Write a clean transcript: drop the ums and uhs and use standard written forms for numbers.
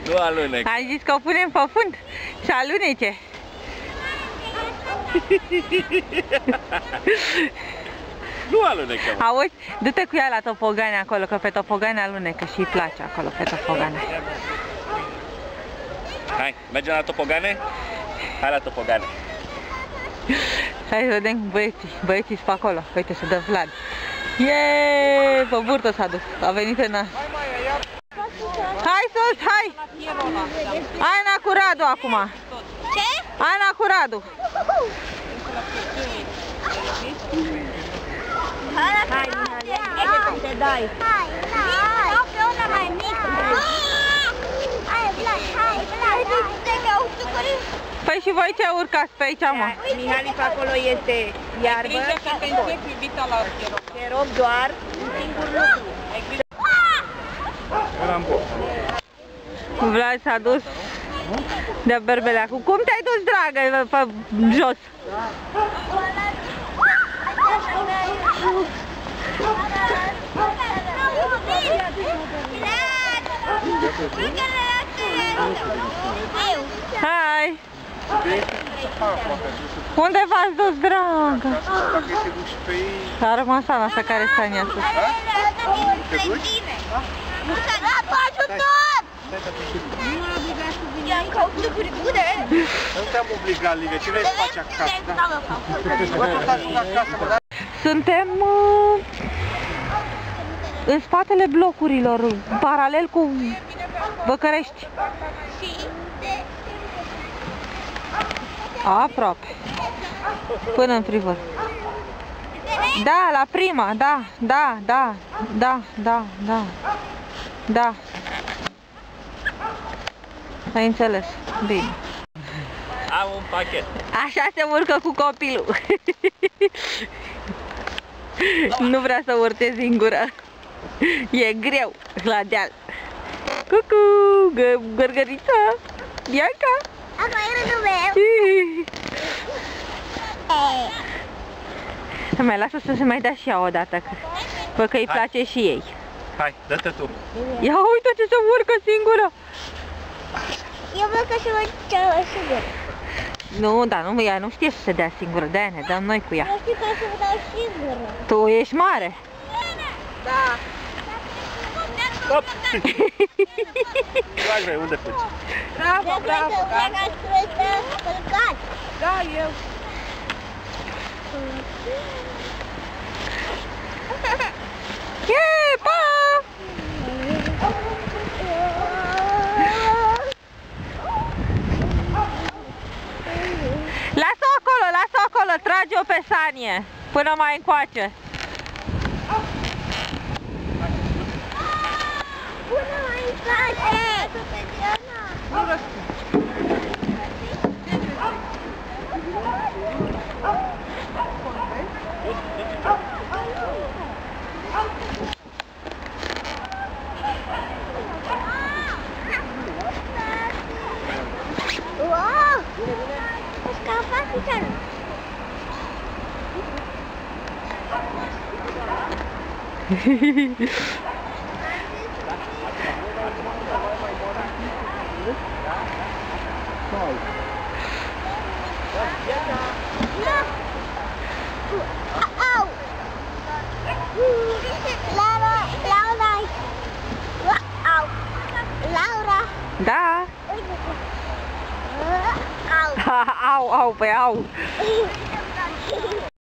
Nu alunec. Am zis că o punem pe fund și alunece. Nu alunecăm. Auzi, du-te cu ea la topogane acolo, că pe topogane alunecă și îi place acolo pe topogane. Hai, mergem la topogane? Hai la topogane. Hai să vedem băieții pe acolo. Uite, se dă Vlad. Yeee, pe burtă s-a dus. A venit în... Hai sus, hai! Ana cu Radu acum. Ce? Ana cu Radu. Hai, Mihai, te dai. Hai, hai. Pe una mai mică. Hai, Vlad, hai, Vlad. Păi și voi ce urcați pe aici, mă? Mihai, pe acolo este iarbă. Te rog doar un singur lucru. Vlad s-a dus de berbeleacul. Cum te-ai dus, dragă, pe jos? Hai! Unde v-ați dus, dragă? A rămas Ana asta care stă în ea sus. Ajutor! Nu te-am obligat, Livia, ce vrei să faci acasă? Suntem în spatele blocurilor, paralel cu Băcărești. Aproape. Până în frivăr. Da, la prima, da. Da. Ai înțeles. Bine. Am un pachet. Așa se urcă cu copilul. Nu vrea să urce singură. E greu la deal. Cucu, gărgărița, Bianca. Asta e rândul meu. Mai lasă să se mai dea și ea odată, că îi place și ei. Hai, dă-te tu. Ia uite ce se urcă singură. Eu văd că se urcă singură. Nu, dar nu, ea nu știe să se dea singură, de-aia ne dăm noi cu ea. Eu știu că se dau singură. Tu ești mare. Da. Hop! Dragă, unde fugi? Bravo, bravo, Da, eu. Yeah, pa! Lasă-o acolo, trage-o pe Sanie, până mai încoace. Până mai încoace! Nu răspund. Wow! Scapa ficară! Au! Laura! Da! Au! Au, păi au!